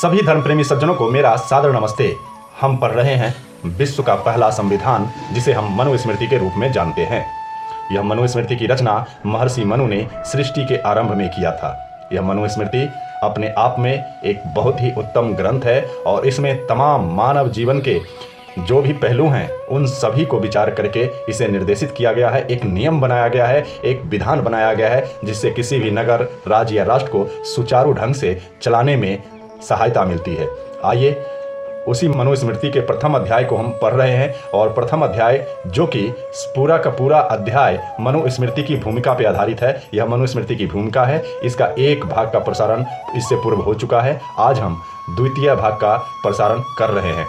सभी धर्मप्रेमी सज्जनों को मेरा सादर नमस्ते। हम पढ़ रहे हैं विश्व का पहला संविधान, जिसे हम मनुस्मृति के रूप में जानते हैं। यह मनुस्मृति की रचना महर्षि मनु ने सृष्टि के आरंभ में किया था। यह मनुस्मृति अपने आप में एक बहुत ही उत्तम ग्रंथ है और इसमें तमाम मानव जीवन के जो भी पहलू हैं उन सभी को विचार करके इसे निर्देशित किया गया है। एक नियम बनाया गया है, एक विधान बनाया गया है, जिससे किसी भी नगर, राज्य या राष्ट्र को सुचारू ढंग से चलाने में सहायता मिलती है। आइए उसी मनुस्मृति के प्रथम अध्याय को हम पढ़ रहे हैं और प्रथम अध्याय जो कि पूरा का पूरा अध्याय मनुस्मृति की भूमिका पर आधारित है। यह मनुस्मृति की भूमिका है। इसका एक भाग का प्रसारण इससे पूर्व हो चुका है। आज हम द्वितीय भाग का प्रसारण कर रहे हैं।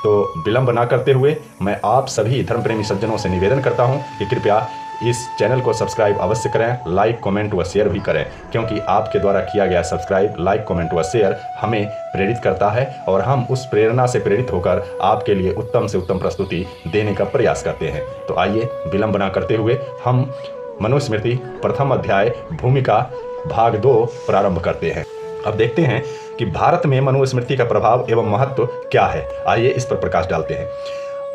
तो विलंब ना करते हुए मैं आप सभी धर्मप्रेमी सज्जनों से निवेदन करता हूं कि कृपया इस चैनल को सब्सक्राइब अवश्य करें, लाइक, कमेंट व शेयर भी करें, क्योंकि आपके द्वारा किया गया सब्सक्राइब, लाइक, कमेंट व शेयर हमें प्रेरित करता है और हम उस प्रेरणा से प्रेरित होकर आपके लिए उत्तम से उत्तम प्रस्तुति देने का प्रयास करते हैं। तो आइए विलंब ना करते हुए हम मनुस्मृति प्रथम अध्याय भूमिका भाग 2 प्रारंभ करते हैं। अब देखते हैं कि भारत में मनुस्मृति का प्रभाव एवं महत्व क्या है। आइए इस पर प्रकाश डालते हैं।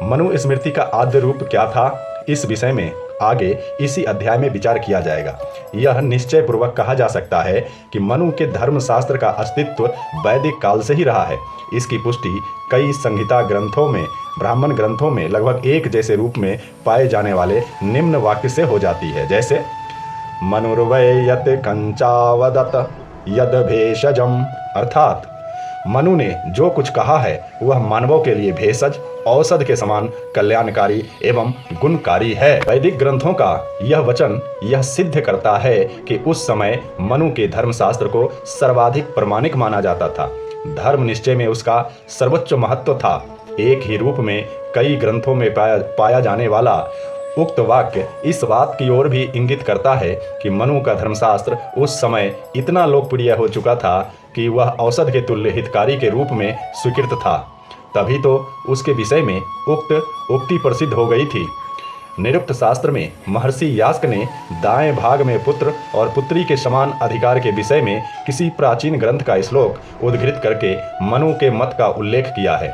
मनुस्मृति का आद्य रूप क्या था, इस विषय में आगे इसी अध्याय में विचार किया जाएगा। यह निश्चय पूर्वक कहा जा सकता है कि मनु के धर्मशास्त्र का अस्तित्व वैदिक काल से ही रहा है। इसकी पुष्टि कई संहिता ग्रंथों में, ब्राह्मण ग्रंथों में लगभग एक जैसे रूप में पाए जाने वाले निम्न वाक्य से हो जाती है, जैसे मनुर्वै यत कंचावदत यद भेषजम, अर्थात मनु ने जो कुछ कहा है वह मानवों के लिए भेषज, औषध के समान कल्याणकारी एवं गुणकारी है। वैदिक ग्रंथों का यह वचन यह सिद्ध करता है कि उस समय मनु के धर्मशास्त्र को सर्वाधिक प्रमाणिक माना जाता था। धर्म निश्चय में उसका सर्वोच्च महत्व था। एक ही रूप में कई ग्रंथों में पाया जाने वाला उक्त वाक्य इस बात की ओर भी इंगित करता है कि मनु का धर्मशास्त्र उस समय इतना लोकप्रिय हो चुका था कि वह औषध के तुल्य हितकारी के रूप में स्वीकृत था। तभी तो उसके विषय में उक्ति प्रसिद्ध हो गई थी। निरुक्त शास्त्र में महर्षि यास्क ने दाएं भाग में पुत्र और पुत्री के समान अधिकार के विषय में किसी प्राचीन ग्रंथ का श्लोक उद्धृत करके मनु के मत का उल्लेख किया है।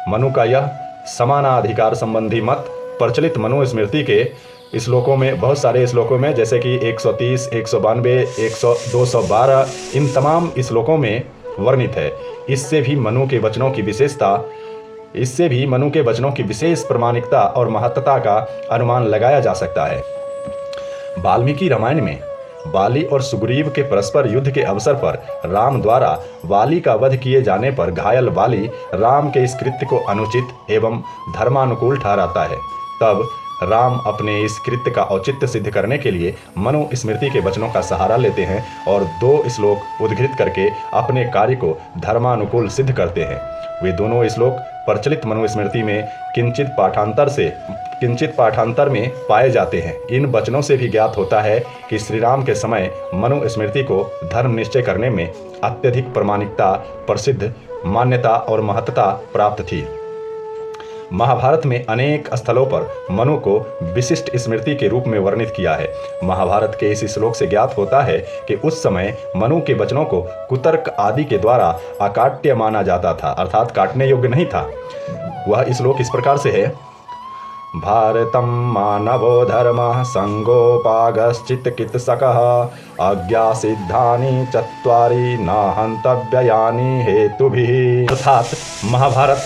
मनु का यह समानाधिकार संबंधी मत प्रचलित मनुस्मृति के श्लोकों में, बहुत सारे श्लोकों में, जैसे कि 130, 192, 212, इन तमाम श्लोकों में वर्णित है। इससे भी मनु के वचनों की विशेष प्रामाणिकता और महत्ता का अनुमान लगाया जा सकता है। वाल्मीकि रामायण में बाली और सुग्रीव के परस्पर युद्ध के अवसर पर राम द्वारा वाली का वध किए जाने पर घायल बाली राम के इस कृत्य को अनुचित एवं धर्मानुकूल ठहराता है। तब राम अपने इस कृत्य का औचित्य सिद्ध करने के लिए मनुस्मृति के वचनों का सहारा लेते हैं और 2 श्लोक उद्धृत करके अपने कार्य को धर्मानुकूल सिद्ध करते हैं। वे दोनों श्लोक प्रचलित मनुस्मृति में किंचित पाठांतर में पाए जाते हैं। इन वचनों से भी ज्ञात होता है कि श्री राम के समय मनुस्मृति को धर्म निश्चय करने में अत्यधिक प्रामाणिकता, प्रसिद्ध मान्यता और महत्ता प्राप्त थी। महाभारत में अनेक स्थलों पर मनु को विशिष्ट स्मृति के रूप में वर्णित किया है। महाभारत के इस श्लोक से ज्ञात होता है कि उस समय मनु के वचनों को कुतर्क आदि के द्वारा अकाट्य माना जाता था, अर्थात काटने योग्य नहीं था। वह श्लोक इस प्रकार से है। भारतम मानवो धर्म संगोपागश्चित कित्सकः आज्ञा सिद्धानि चत्वारि न हन्तव्ययानि हेतुभिः, अर्थात महाभारत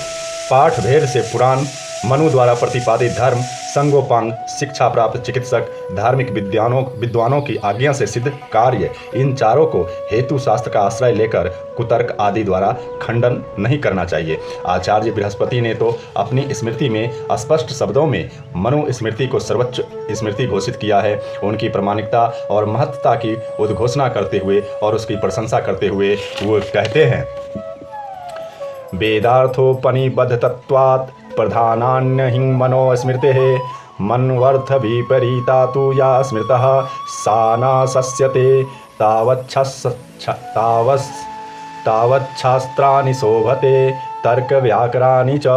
पाठ भेद से पुराण, मनु द्वारा प्रतिपादित धर्म, संगोपांग, शिक्षा प्राप्त चिकित्सक, धार्मिक विद्वानों की आज्ञा से सिद्ध कार्य, इन चारों को हेतु शास्त्र का आश्रय लेकर कुतर्क आदि द्वारा खंडन नहीं करना चाहिए। आचार्य बृहस्पति ने तो अपनी स्मृति में स्पष्ट शब्दों में मनुस्मृति को सर्वोच्च स्मृति घोषित किया है। उनकी प्रामाणिकता और महत्ता की उद्घोषणा करते हुए और उसकी प्रशंसा करते हुए वो कहते हैं, वेदार्थोपनिबद्धत्वात् प्रधानान्यहिं मनुस्मृतेः मन्वर्थ विपरीता तु या स्मृतः सा न शस्यते तावच्छास्त्राणि शोभते तर्क व्याकरणानि च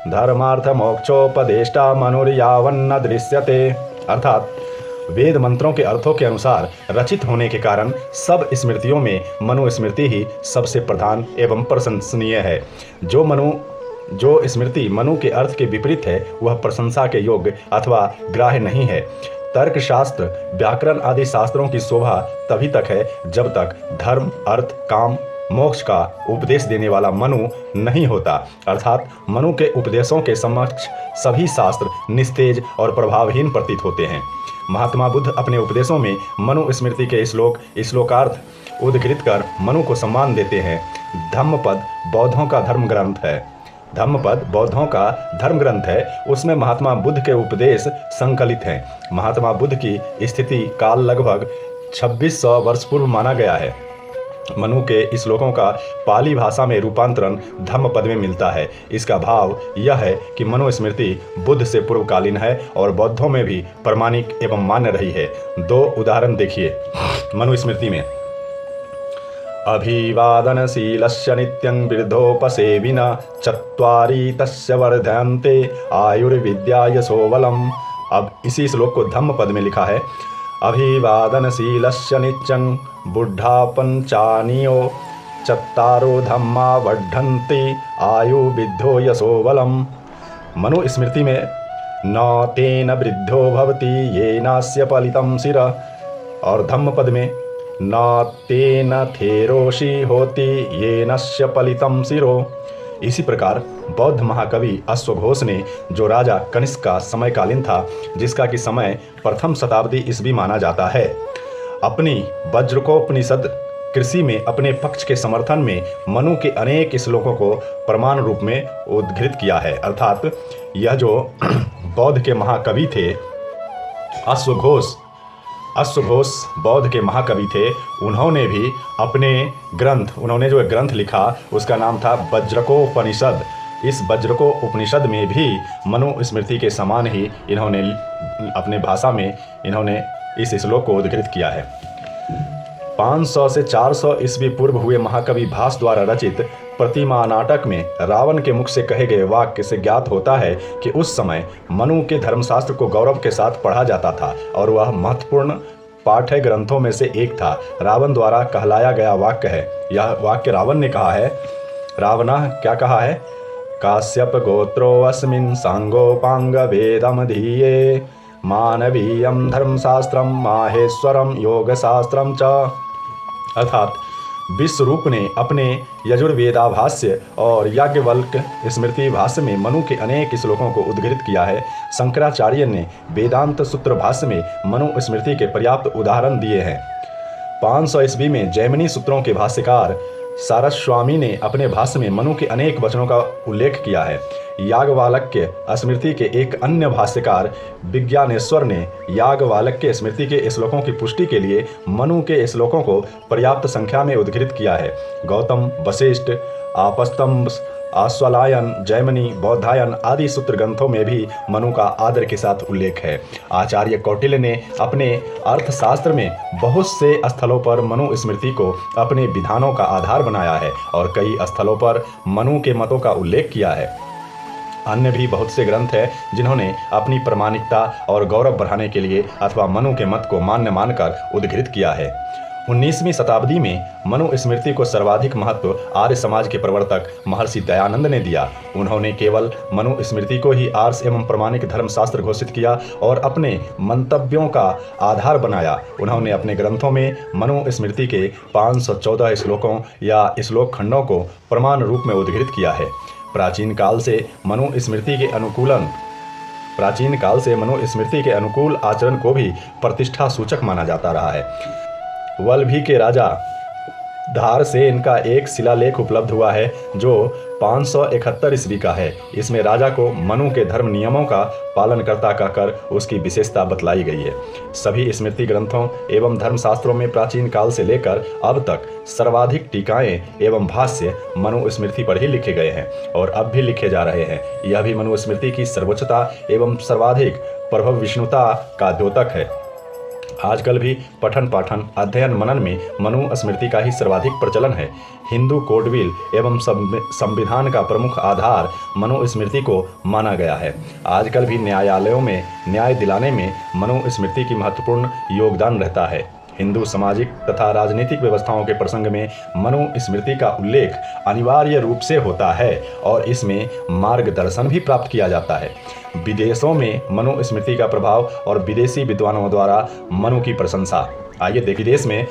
धर्मार्थ मोक्षोपदेष्टा मनुर्यावन्न दृश्यते, अर्थात वेद मंत्रों के अर्थों के अनुसार रचित होने के कारण सब स्मृतियों में मनुस्मृति ही सबसे प्रधान एवं प्रशंसनीय है। जो स्मृति मनु के अर्थ के विपरीत है वह प्रशंसा के योग्य अथवा ग्राह्य नहीं है। तर्कशास्त्र, व्याकरण आदि शास्त्रों की शोभा तभी तक है जब तक धर्म, अर्थ, काम, मोक्ष का उपदेश देने वाला मनु नहीं होता। अर्थात मनु के उपदेशों के समक्ष सभी शास्त्र निस्तेज और प्रभावहीन प्रतीत होते हैं। महात्मा बुद्ध अपने उपदेशों में मनुस्मृति के श्लोकार्थ उद्धृत कर मनु को सम्मान देते हैं। धम्मपद बौद्धों का धर्म ग्रंथ है। उसमें महात्मा बुद्ध के उपदेश संकलित हैं। महात्मा बुद्ध की स्थिति काल लगभग 2600 वर्ष पूर्व माना गया है। मनु के श्लोकों का पाली भाषा में रूपांतरण धम्मपद में मिलता है। इसका भाव यह है कि मनुस्मृति बुद्ध से पूर्वकालीन है और बौद्धों में भी प्रमाणिक एवं मान्य रही है। 2 उदाहरण देखिए मनुस्मृति में। अभिवादनशीलस्य नित्यं वृद्धोपसेविन चत्वारि तस्य वर्धन्ते आयुर्विद्या यशोबलम्। अब इसी श्लोक को धम्मपद में लिखा है। अभिवादनशीलस्य नित्यं बुद्धापञ्चानियो चत्तारो धम्मा वर्धन्ते आयुर्विद्यो यशोबलम्। मनुस्मृति में न तेन वृद्धो भवति येनास्य पलितं शिर, और धम्मपद में न तेन थेरोषि होति येनस्य पलितं शिरो। इसी प्रकार बौद्ध महाकवि अश्वघोष ने, जो राजा कनिष्क का समयकालीन था, जिसका कि समय प्रथम शताब्दी ईस्वी माना जाता है, अपनी वज्रकोपनिषद कृषि में अपने पक्ष के समर्थन में मनु के अनेक श्लोकों को प्रमाण रूप में उद्धृत किया है। अर्थात यह जो बौद्ध के महाकवि थे अश्वघोष बौद्ध के महाकवि थे, उन्होंने भी उन्होंने जो ग्रंथ लिखा उसका नाम था वज्रकोपनिषद। इस वज्रकोपनिषद में भी मनुस्मृति के समान ही इन्होंने अपने भाषा में इस श्लोक को उद्धृत किया है। 500 से 400 ईस्वी पूर्व हुए महाकवि भास द्वारा रचित प्रतिमा नाटक में रावण के मुख से कहे गए वाक्य से ज्ञात होता है कि उस समय मनु के धर्मशास्त्र को गौरव के साथ पढ़ा जाता था और वह महत्वपूर्ण पाठ्य ग्रंथों में से एक था। रावण द्वारा कहलाया गया वाक्य है। यह वाक्य रावण ने कहा है। रावणः क्या कहा है? काश्यप गोत्रो अस्मिन् सांगोपांग वेदम धीये मानवीयम धर्मशास्त्रम माहेश्वरम योगशास्त्रम च। अर्थात विश्वरूप ने अपने यजुर्वेदाभाष्य और याज्ञवल्क्य स्मृति भाष्य में मनु के अनेक श्लोकों को उद्धृत किया है। शंकराचार्य ने वेदांत सूत्र भाष्य में मनुस्मृति के पर्याप्त उदाहरण दिए हैं। 500 ईस्वी में जैमिनी सूत्रों के भाष्यकार सारस्वामी ने अपने भाष्य में मनु के अनेक वचनों का उल्लेख किया है। याज्ञवल्क्य स्मृति के एक अन्य भाष्यकार विज्ञानेश्वर ने याज्ञवल्क्य स्मृति के श्लोकों की पुष्टि के लिए मनु के श्लोकों को पर्याप्त संख्या में उद्धृत किया है। गौतम, वशिष्ठ, आपस्तंभ, आश्वलायन, जैमिनी, बौद्धायन आदि सूत्र ग्रंथों में भी मनु का आदर के साथ उल्लेख है। आचार्य कौटिल्य ने अपने अर्थशास्त्र में बहुत से स्थलों पर मनुस्मृति को अपने विधानों का आधार बनाया है और कई स्थलों पर मनु के मतों का उल्लेख किया है। अन्य भी बहुत से ग्रंथ हैं जिन्होंने अपनी प्रामाणिकता और गौरव बढ़ाने के लिए अथवा मनु के मत को मान्य मानकर उद्धृत किया है। 19वीं शताब्दी में मनुस्मृति को सर्वाधिक महत्व आर्य समाज के प्रवर्तक महर्षि दयानंद ने दिया। उन्होंने केवल मनुस्मृति को ही आर्य एवं प्रमाणिक धर्मशास्त्र घोषित किया और अपने मंतव्यों का आधार बनाया। उन्होंने अपने ग्रंथों में मनुस्मृति के 514 श्लोकों या श्लोक खंडों को प्रमाण रूप में उद्धृत किया है। प्राचीन काल से मनुस्मृति के अनुकूल आचरण को भी प्रतिष्ठा सूचक माना जाता रहा है। वल्लभी के राजा धारसेन का एक शिलालेख उपलब्ध हुआ है जो 571 ईस्वी का है। इसमें राजा को मनु के धर्म नियमों का पालनकर्ता कहकर उसकी विशेषता बतलाई गई है। सभी स्मृति ग्रंथों एवं धर्मशास्त्रों में प्राचीन काल से लेकर अब तक सर्वाधिक टीकाएं एवं भाष्य मनुस्मृति पर ही लिखे गए हैं और अब भी लिखे जा रहे हैं। यह भी मनुस्मृति की सर्वोच्चता एवं सर्वाधिक प्रभव विष्णुता का द्योतक है। आजकल भी पठन पाठन अध्ययन मनन में मनुस्मृति का ही सर्वाधिक प्रचलन है। हिंदू कोडविल एवं संविधान का प्रमुख आधार मनुस्मृति को माना गया है। आजकल भी न्यायालयों में न्याय दिलाने में मनुस्मृति की महत्वपूर्ण योगदान रहता है। हिंदू सामाजिक तथा राजनीतिक व्यवस्थाओं के प्रसंग में मनुस्मृति का उल्लेख अनिवार्य रूप से होता है और इसमें मार्गदर्शन भी प्राप्त किया जाता है। विदेशों में मनुस्मृति का प्रभाव और विदेशी विद्वानों द्वारा मनु की प्रशंसा। आइए देखिए विदेश में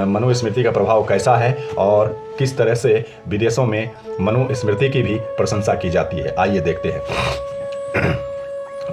मनुस्मृति का प्रभाव कैसा है और किस तरह से विदेशों में मनुस्मृति की भी प्रशंसा की जाती है। आइए देखते हैं।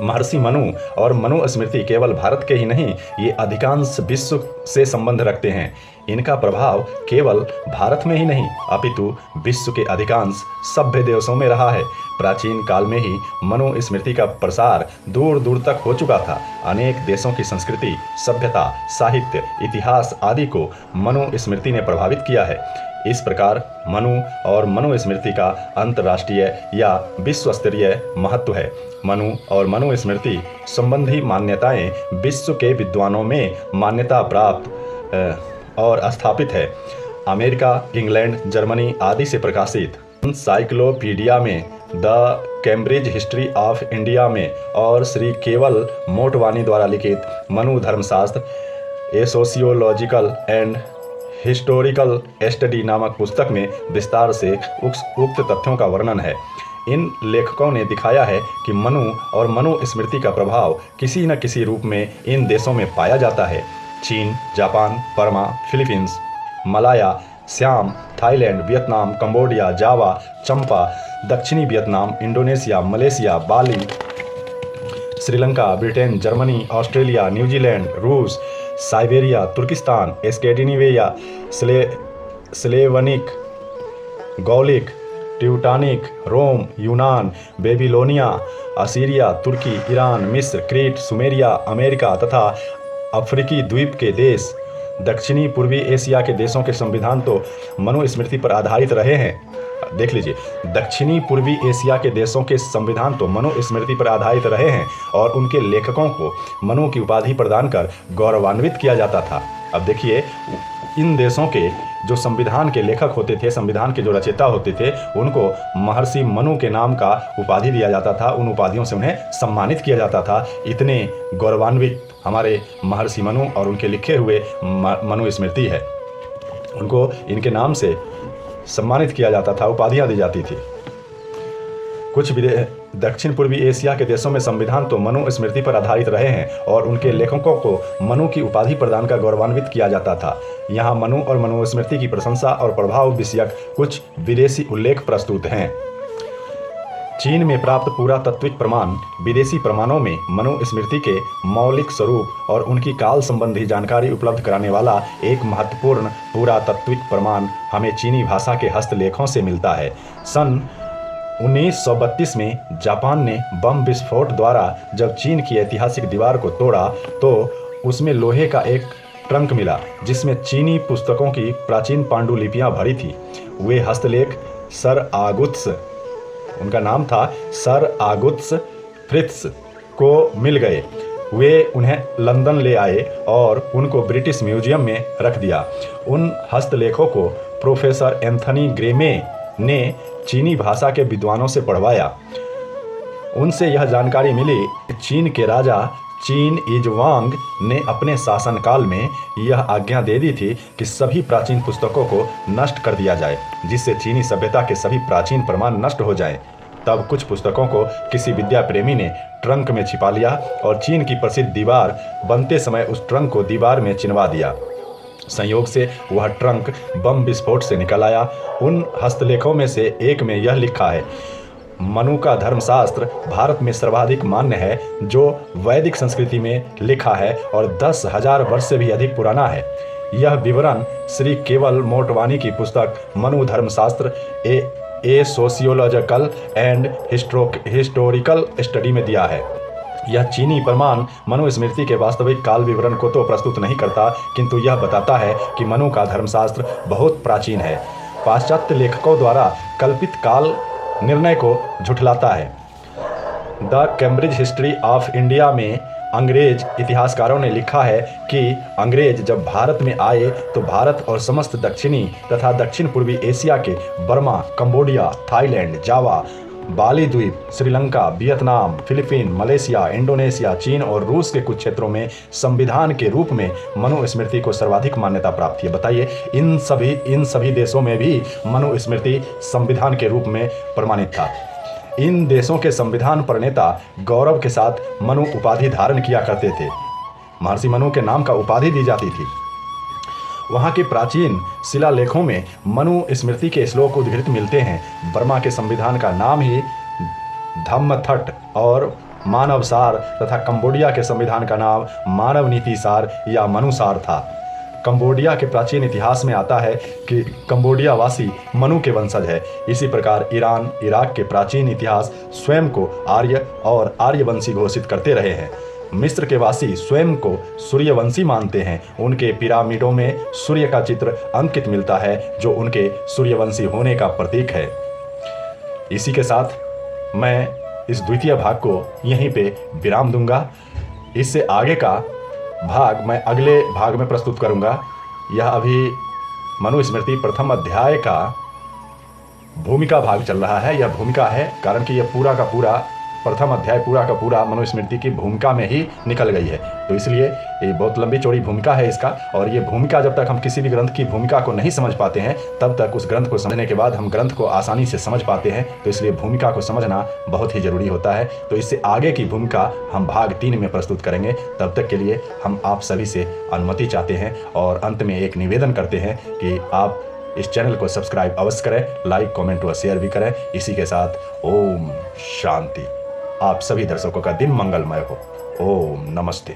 महर्षि मनु और मनुस्मृति केवल भारत के ही नहीं, ये अधिकांश विश्व से संबंध रखते हैं। इनका प्रभाव केवल भारत में ही नहीं अपितु विश्व के अधिकांश सभ्य देशों में रहा है। प्राचीन काल में ही मनुस्मृति का प्रसार दूर दूर तक हो चुका था। अनेक देशों की संस्कृति, सभ्यता, साहित्य, इतिहास आदि को मनुस्मृति ने प्रभावित किया है। इस प्रकार मनु और मनुस्मृति का अंतर्राष्ट्रीय या विश्व स्तरीय महत्व है। मनु और मनुस्मृति संबंधी मान्यताएं विश्व के विद्वानों में मान्यता प्राप्त और स्थापित है। अमेरिका, इंग्लैंड, जर्मनी आदि से प्रकाशित एनसाइक्लोपीडिया में, the Cambridge history of India में और श्री केवल मोटवानी द्वारा लिखित मनु धर्मशास्त्र, ए सोशियोलॉजिकल एंड हिस्टोरिकल स्टडी नामक पुस्तक में विस्तार से उक्त तथ्यों का वर्णन है। इन लेखकों ने दिखाया है कि मनु और मनुस्मृति का प्रभाव किसी न किसी रूप में इन देशों में पाया जाता है। चीन, जापान, बर्मा, फिलीपींस, मलाया, श्याम, Thailand, Vietnam, Cambodia, Java, Champa, दक्षिणी Vietnam, Indonesia, Malaysia, Bali, Sri Lanka, Britain, Germany, Australia, New Zealand, रूस, Siberia, Turkestan, Scandinavia, Slavonic, Gaelic, Teutonic, Rome, यूनान, बेबीलोनिया, असीरिया, तुर्की, ईरान, मिस्र, क्रीट, सुमेरिया, अमेरिका तथा अफ्रीकी द्वीप के देश, दक्षिणी पूर्वी एशिया के देशों के संविधान तो मनुस्मृति पर आधारित रहे हैं। देख लीजिए, दक्षिणी पूर्वी एशिया के देशों के संविधान तो मनुस्मृति पर आधारित रहे हैं और उनके लेखकों को मनु की उपाधि प्रदान कर गौरवान्वित किया जाता था। अब देखिए, इन देशों के जो संविधान के लेखक होते थे, संविधान के जो रचयिता होते थे, उनको महर्षि मनु के नाम का उपाधि दिया जाता था। उन उपाधियों से उन्हें सम्मानित किया जाता था। इतने गौरवान्वित हमारे महर्षि मनु और उनके लिखे हुए मनुस्मृति है। उनको इनके नाम से सम्मानित किया जाता था, उपाधियां दी जाती थी। कुछ दक्षिण पूर्वी एशिया के देशों में संविधान तो मनुस्मृति पर आधारित रहे हैं और उनके लेखकों को मनु की उपाधि प्रदान कर गौरवान्वित किया जाता था। यहाँ मनु और मनुस्मृति की प्रशंसा और प्रभाव विषयक कुछ विदेशी उल्लेख प्रस्तुत हैं। चीन में प्राप्त पुरातात्विक प्रमाण विदेशी प्रमाणों में मनुस्मृति के मौलिक स्वरूप और उनकी काल संबंधी जानकारी उपलब्ध कराने वाला एक महत्वपूर्ण पुरातात्विक प्रमाण हमें चीनी भाषा के हस्तलेखों से मिलता है। सन 1932 में जापान ने बम विस्फोट द्वारा जब चीन की ऐतिहासिक दीवार को तोड़ा तो उसमें लोहे का एक ट्रंक मिला जिसमें चीनी पुस्तकों की प्राचीन पांडुलिपियां भरी थी। वे हस्तलेख सर आगुत्स, उनका नाम था सर आगुत्स फ्रित्स, को मिल गए। वे उन्हें लंदन ले आए और उनको ब्रिटिश म्यूजियम में रख दिया। उन हस्तलेखों को प्रोफेसर एंथनी ग्रेमे ने चीनी भाषा के विद्वानों से पढ़वाया। उनसे यह जानकारी मिली कि चीन के राजा चीन इजवांग ने अपने शासनकाल में यह आज्ञा दे दी थी कि सभी प्राचीन पुस्तकों को नष्ट कर दिया जाए, जिससे चीनी सभ्यता के सभी प्राचीन प्रमाण नष्ट हो जाएं। तब कुछ पुस्तकों को किसी विद्या प्रेमी ने ट्रंक में छिपा लिया और चीन की प्रसिद्ध दीवार बनते समय उस ट्रंक को दीवार में चिनवा दिया। संयोग से वह ट्रंक बम विस्फोट से निकल आया। उन हस्तलेखों में से एक में यह लिखा है, मनु का धर्मशास्त्र भारत में सर्वाधिक मान्य है, जो वैदिक संस्कृति में लिखा है और 10,000 वर्ष से भी अधिक पुराना है। यह विवरण श्री केवल मोटवानी की पुस्तक मनु धर्मशास्त्र ए सोशियोलॉजिकल एंड हिस्टोरिकल स्टडी में दिया है। यह चीनी प्रमाण मनुस्मृति के वास्तविक काल विवरण को तो प्रस्तुत नहीं करता, किंतु यह बताता है कि मनु का धर्मशास्त्र बहुत प्राचीन है। पाश्चात्य लेखकों द्वारा कल्पित काल निर्णय को झुठलाता है। The Cambridge history of India में अंग्रेज इतिहासकारों ने लिखा है कि अंग्रेज जब भारत में आए तो भारत और समस्त दक्षिणी तथा दक्षिण पूर्वी एशिया के बर्मा, कंबोडिया, थाईलैंड, जावा, बाली द्वीप, Sri Lanka, Vietnam, Philippine, Malaysia, Indonesia, चीन और रूस के कुछ क्षेत्रों में संविधान के रूप में मनुस्मृति को सर्वाधिक मान्यता प्राप्त है। बताइए, इन सभी देशों में भी मनुस्मृति संविधान के रूप में प्रमाणित था। इन देशों के संविधान प्रणेता गौरव के साथ मनु उपाधि धारण किया करते थे। महर्षि मनु के नाम का उपाधि दी जाती थी। वहाँ के प्राचीन शिलालेखों में मनुस्मृति के श्लोक उद्धृत मिलते हैं। बर्मा के संविधान का नाम ही धम्मथट और मानवसार तथा कंबोडिया के संविधान का नाम मानव नीति सार या मनुसार था। कंबोडिया के प्राचीन इतिहास में आता है कि कंबोडिया वासी मनु के वंशज है। इसी प्रकार ईरान, इराक के प्राचीन इतिहास स्वयं को आर्य और आर्यवंशी घोषित करते रहे हैं। मिस्र के वासी स्वयं को सूर्यवंशी मानते हैं। उनके पिरामिडों में सूर्य का चित्र अंकित मिलता है, जो उनके सूर्यवंशी होने का प्रतीक है। इसी के साथ मैं इस द्वितीय भाग को यहीं पे विराम दूंगा। इससे आगे का भाग मैं अगले भाग में प्रस्तुत करूंगा। यह अभी मनुस्मृति प्रथम अध्याय का भूमिका भाग चल रहा है। यह भूमिका है कारण कि यह पूरा का पूरा प्रथम अध्याय पूरा का पूरा मनुस्मृति की भूमिका में ही निकल गई है। तो इसलिए ये बहुत लंबी चौड़ी भूमिका है इसका। और ये भूमिका जब तक हम किसी भी ग्रंथ की भूमिका को नहीं समझ पाते हैं, तब तक उस ग्रंथ को समझने के बाद हम ग्रंथ को आसानी से समझ पाते हैं। तो इसलिए भूमिका को समझना बहुत ही ज़रूरी होता है। तो इससे आगे की भूमिका हम भाग 3 में प्रस्तुत करेंगे। तब तक के लिए हम आप सभी से अनुमति चाहते हैं और अंत में एक निवेदन करते हैं कि आप इस चैनल को सब्सक्राइब अवश्य करें, लाइक, कमेंट व शेयर भी करें। इसी के साथ ओम शांति। आप सभी दर्शकों का दिन मंगलमय हो। ओम नमस्ते।